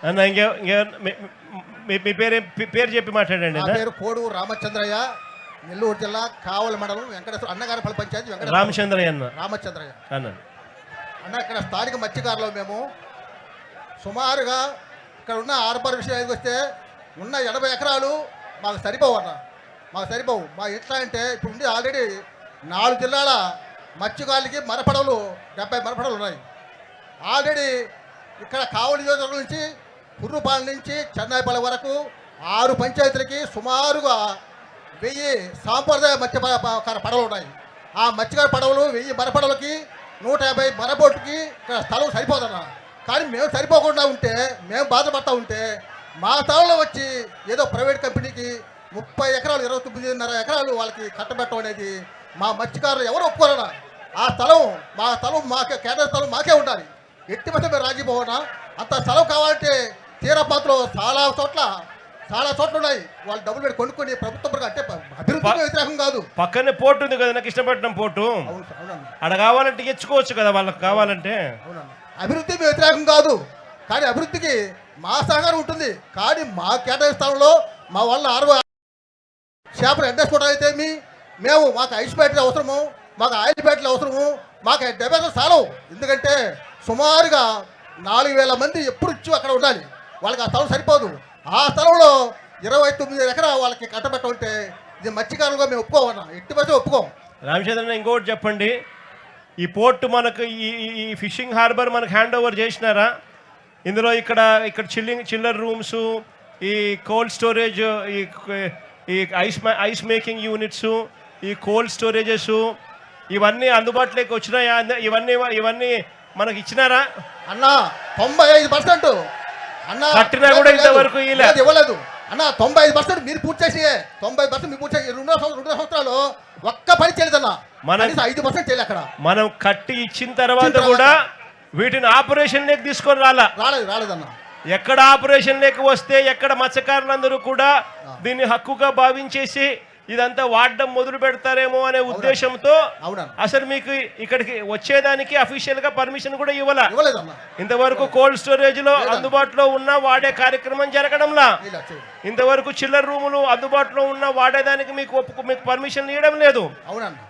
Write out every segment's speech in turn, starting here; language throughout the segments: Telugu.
అన్న మీ పేరు చెప్పి మాట్లాడండి. నా పేరు కోడు రామచంద్రయ్య, నెల్లూరు జిల్లా కావలి మండలం వెంకటేశ్వర అన్నగారిపల్లి పంచాయతీ రామచంద్రయ్య అన్న. రామచంద్రయ్య అన్న ఇక్కడ స్థానిక మత్స్యకారులు మేము సుమారుగా ఇక్కడ ఉన్న హార్బర్ విషయానికి వస్తే ఉన్న 80 ఎకరాలు మాకు సరిపోవు అన్న, మాకు సరిపోవు. మా ఎట్లా అంటే ఇప్పుడు ఉండి ఆల్రెడీ 4 జిల్లాల మత్స్యకారులకి మరపడవలు 70 మరపడవలు ఉన్నాయి. ఆల్రెడీ ఇక్కడ కావలి నియోజకవర్గం నుంచి కుర్రుపాలెం నుంచి చెన్నైపల్లి వరకు 6 పంచాయతీలకి సుమారుగా 1000 సాంప్రదాయ మత్స్య పడవలు ఉన్నాయి. ఆ మత్స్యకార పడవలు 1000 మరపడవలకి 150 మరబోట్లకి ఇక్కడ స్థలం సరిపోదన్న. కానీ మేము సరిపోకుండా ఉంటే, మేము బాధపడతా ఉంటే మా స్థలంలో వచ్చి ఏదో ప్రైవేట్ కంపెనీకి 30 ఎకరాలు 29.5 ఎకరాలు వాళ్ళకి కట్టబెట్టడం అనేది మా మత్స్యకారులు ఎవరు ఒప్పుకోరన్నా. ఆ స్థలం మాకే, కేంద్ర స్థలం మాకే ఉండాలి. ఎట్టి మధ్య మేము రాజీపోవనా. అంత స్థలం కావాలంటే తీరపాత్రలో చాలా చోట్ల ఉన్నాయి. వాళ్ళు డబ్బులు పెట్టి కొనుక్కొని ప్రభుత్వం అంటే అభివృద్ధికి వ్యతిరేకం కాదు. పక్కనే పోర్టు ఉంది కదా, కృష్ణపట్నం పోర్టు. అక్కడ కావాలంటే ఇచ్చుకోవచ్చు కదా వాళ్ళకి కావాలంటే. అభివృద్ధికి వ్యతిరేకం కాదు, కానీ అభివృద్ధికి మా సహకారం ఉంటుంది. కానీ మా కేటాయించిన స్థలంలో మా వాళ్ళ 60 చేపలు ఎండేసుకోవడం అయితే మేము మాకు ఐస్ బ్యాటరీ అవసరము, మాకు ఆయిల్ బ్యాటరీలు అవసరము, మాకు 70 స్థలం. ఎందుకంటే సుమారుగా 4000 మంది ఎప్పుడు ఇచ్చి అక్కడ ఉండాలి. వాళ్ళకి ఆ స్థలం సరిపోదు. ఆ స్థలంలో 29 ఎకరాలు వాళ్ళకి కట్టబెట్టుంటే ఇది మత్స్యకారులుగా మేము ఒప్పుకోమన్నా, ఎట్టి బస్సు ఒప్పుకోం. రామచంద్రన్, ఇంకోటి చెప్పండి, ఈ పోర్టు మనకు ఈ ఫిషింగ్ హార్బర్ మనకు హ్యాండ్ ఓవర్ చేసినారా? ఇందులో ఇక్కడ చిల్లర్ రూమ్స్, ఈ కోల్డ్ స్టోరేజ్, ఈ ఐస్ మేకింగ్ యూనిట్స్, ఈ కోల్డ్ స్టోరేజెస్ ఇవన్నీ అందుబాటులోకి వచ్చినాయా? ఇవన్నీ మనకి ఇచ్చినారా అన్న? 95% అన్న కట్టినా కూడా ఇంతవరకు ఇవ్వలేదు అన్న. 95% మీరు పూర్తి చేసి 90% మీరు పూర్తి చేసి 2 సంవత్సరాలు ఒక్క పని చేయలేదన్న. మన 5% చేయలేదు. అక్కడ మనం కట్టి ఇచ్చిన తర్వాత కూడా వీటిని ఆపరేషన్ లేక తీసుకొని రాలేదన్న. ఎక్కడ ఆపరేషన్ లేక వస్తే ఎక్కడ మత్స్యకారులందరూ కూడా దీన్ని హక్కుగా భావించేసి ఇదంతా వాడడం మొదలు పెడతారేమో అనే ఉద్దేశంతో అసలు మీకు ఇక్కడికి వచ్చేదానికి అఫీషియల్ గా పర్మిషన్ కూడా ఇవ్వలేదన్న. ఇంతవరకు కోల్డ్ స్టోరేజ్ లో అందుబాటులో ఉన్న వాడే కార్యక్రమం జరగడంలా, ఇంతవరకు చిల్లర్ రూములు అందుబాటులో ఉన్న వాడేదానికి మీకు పర్మిషన్ ఇవ్వడం లేదు.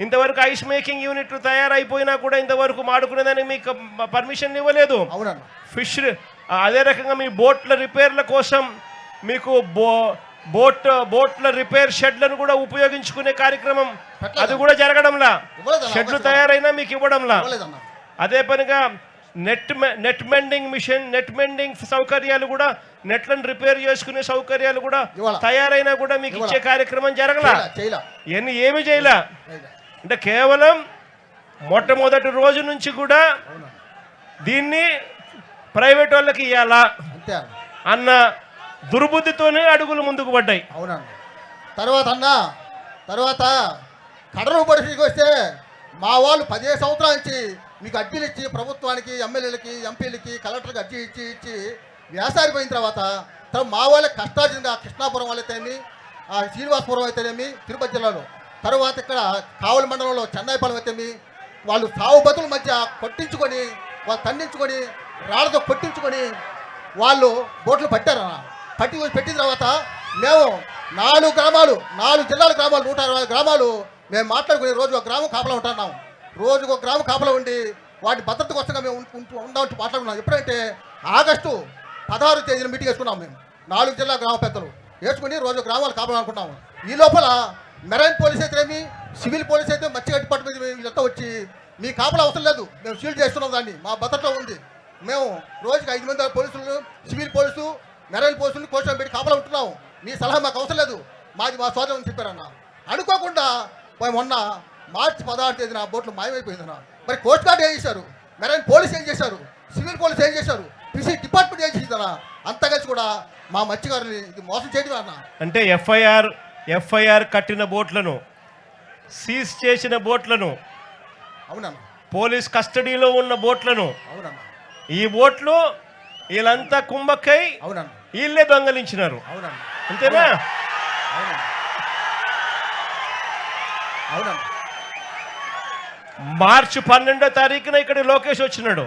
ఇంతవరకు ఐస్ మేకింగ్ యూనిట్ తయారైపోయినా కూడా ఇంతవరకు మాడుకునేదానికి మీకు పర్మిషన్ ఇవ్వలేదు. ఫిష్ అదే రకంగా మీ బోట్ల రిపేర్ల కోసం మీకు బోట్ల రిపేర్ షెడ్లను కూడా ఉపయోగించుకునే కార్యక్రమం అది కూడా జరగడంలా. షెడ్లు తయారైనా మీకు ఇవ్వడంలా. అదే పనిగా నెట్ మెండింగ్ సౌకర్యాలు కూడా, నెట్లను రిపేర్ చేసుకునే సౌకర్యాలు కూడా తయారైనా కూడా మీకు ఇచ్చే కార్యక్రమం జరగలా. ఇవన్నీ ఏమి చేయలే. అంటే కేవలం మొట్టమొదటి రోజు నుంచి కూడా దీన్ని ప్రైవేట్ వాళ్ళకి ఇవ్వాలా అన్న దుర్బుద్ధితోనే అడుగులు ముందుకు పడ్డాయి. అవునండి. తర్వాత కడలు పరిస్థితికి వస్తే మా వాళ్ళు 15 సంవత్సరాల నుంచి మీకు అర్జీలు ఇచ్చి ప్రభుత్వానికి, ఎమ్మెల్యేలకి, ఎంపీలకి, కలెక్టర్కి అర్జీ ఇచ్చి వ్యాసారిపోయిన తర్వాత మా వాళ్ళకి కష్టార్జితంగా కృష్ణాపురం వాళ్ళైతేనేమి, శ్రీనివాసపురం అయితేనేమి తిరుపతి జిల్లాలో, తర్వాత ఇక్కడ కావలి మండలంలో చెన్నైపాలెం అయితేమి, వాళ్ళు సావు బతుల మధ్య కొట్టించుకొని, వాళ్ళు ఖండించుకొని, రాళ్లతో కొట్టించుకొని వాళ్ళు బోట్లు పట్టారన్న. పెట్టిన తర్వాత మేము 4 జిల్లాల గ్రామాలు 120 గ్రామాలు మేము మాట్లాడుకుని రోజు ఒక గ్రామం కాపలా ఉంటున్నాం. రోజుకు ఒక గ్రామం కాపలా ఉండి వాటి భద్రత కోసంగా మేము ఉండాలంటూ మాట్లాడుకున్నాం. ఎప్పుడంటే ఆగస్టు 16వ తేదీన మీటింగ్ వేసుకున్నాం. మేము 4 జిల్లా గ్రామ పెద్దలు వేసుకుని రోజు గ్రామాలు కాపలా అనుకున్నాము. ఈ లోపల మెరైన్ పోలీస్ అయితేనేమి, సివిల్ పోలీస్ అయితే మత్స్య డిపార్ట్మెంట్ వీళ్ళంతా వచ్చి మీ కాపలా అవసరం లేదు, మేము షీల్డ్ చేస్తున్నాం, దాన్ని మా భద్రతలో ఉంది, మేము రోజుకి 5 మంది పోలీసులు, సివిల్ పోలీసు, మెరైన్ పోలీసులు కోర్టు పెట్టి కాపలా ఉంటున్నాం, మీ సలహా మాకు అవసరం లేదు, మాది మా సోదరుని చెప్పారన్న. అనుకోకుండా మొన్న మార్చి 16వ తేదీన బోట్లు మాయమైపోయిందన్న. మరి కోస్ట్ గార్డ్ ఏం చేశారు, మెరైన్ పోలీస్ ఏం చేశారు, సివిల్ పోలీస్ ఏం చేశారు, ఫిషీ డిపార్ట్మెంట్ ఏం చేసిందన్న? అంతా కలిసి కూడా మా మత్స్యకారుని ఇది మోసం చేయడం అన్న. అంటే ఎఫ్ఐఆర్ కట్టిన బోట్లను, సీజ్ చేసిన బోట్లను, అవునన్న, పోలీస్ కస్టడీలో ఉన్న బోట్లను, అవునన్న, ఈ బోట్లు వీళ్ళంతా కుంభక్కై వీళ్ళే దొంగలించినారు. అంతేనా? మార్చి 12వ తారీఖున ఇక్కడ లోకేష్ వచ్చినాడు.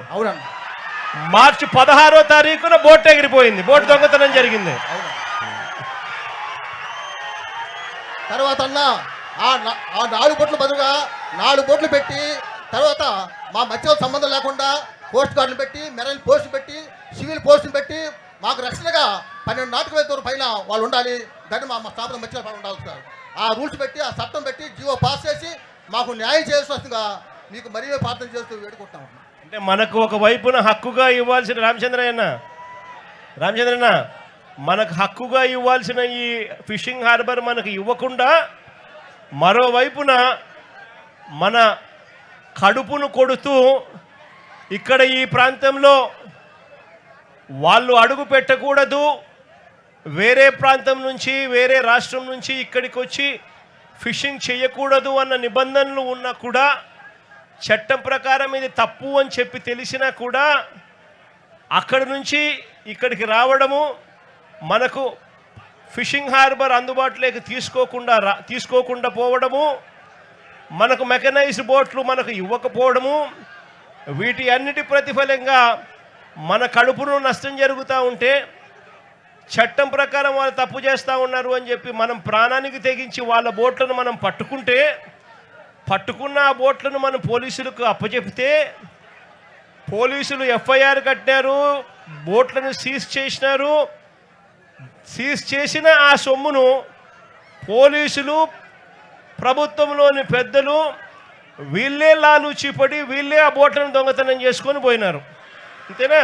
మార్చి 16వ తారీఖున బోట్ ఎగిరిపోయింది, బోట్ దొంగతనం జరిగింది. తర్వాత అన్న ఆ 4 బోట్లు బదులుగా 4 బోట్లు పెట్టి తర్వాత మా మధ్యలో సంబంధం లేకుండా పోస్ట్ గార్డులు పెట్టి, మెరైన్ పోస్ట్ పెట్టి, సివిల్ పోస్టులు పెట్టి మాకు రక్షణగా 12 నాటికల దూరం పైన వాళ్ళు ఉండాలి. దాన్ని మా స్థాపన మధ్యలో పడి ఉండాలి సార్. ఆ రూల్స్ పెట్టి, ఆ చట్టం పెట్టి, జీవో పాస్ చేసి మాకు న్యాయం చేయాల్సి వస్తుందిగా మీకు మరీ ప్రార్థన చేస్తూ వేడుకుంటాం. అంటే మనకు ఒక వైపున హక్కుగా ఇవ్వాల్సిన రామచంద్రయ్య మనకు హక్కుగా ఇవ్వాల్సిన ఈ ఫిషింగ్ హార్బర్ మనకు ఇవ్వకుండా మరోవైపున మన కడుపును కొడుతూ ఇక్కడ ఈ ప్రాంతంలో వాళ్ళు అడుగు పెట్టకూడదు, వేరే ప్రాంతం నుంచి వేరే రాష్ట్రం నుంచి ఇక్కడికి వచ్చి ఫిషింగ్ చేయకూడదు అన్న నిబంధనలు ఉన్నా కూడా, చట్టం ప్రకారం ఇది తప్పు అని చెప్పి తెలిసినా కూడా అక్కడి నుంచి ఇక్కడికి రావడము, మనకు ఫిషింగ్ హార్బర్ అందుబాటులోకి తీసుకోకుండా పోవడము, మనకు మెకనైజ్డ్ బోట్లు మనకు ఇవ్వకపోవడము, వీటి అన్నిటి ప్రతిఫలంగా మన కడుపును నష్టం జరుగుతూ ఉంటే, చట్టం ప్రకారం వాళ్ళు తప్పు చేస్తూ ఉన్నారు అని చెప్పి మనం ప్రాణానికి తెగించి వాళ్ళ బోట్లను మనం పట్టుకున్న ఆ బోట్లను మనం పోలీసులకు అప్పచెప్తే, పోలీసులు ఎఫ్ఐఆర్ కట్టినారు, బోట్లను సీజ్ చేసినారు. సీజ్ చేసిన ఆ సొమ్మును పోలీసులు, ప్రభుత్వంలోని పెద్దలు వీళ్ళే లాలూచిపడి వీళ్ళే ఆ బోట్లను దొంగతనం చేసుకొని పోయినారు. అంతేనా?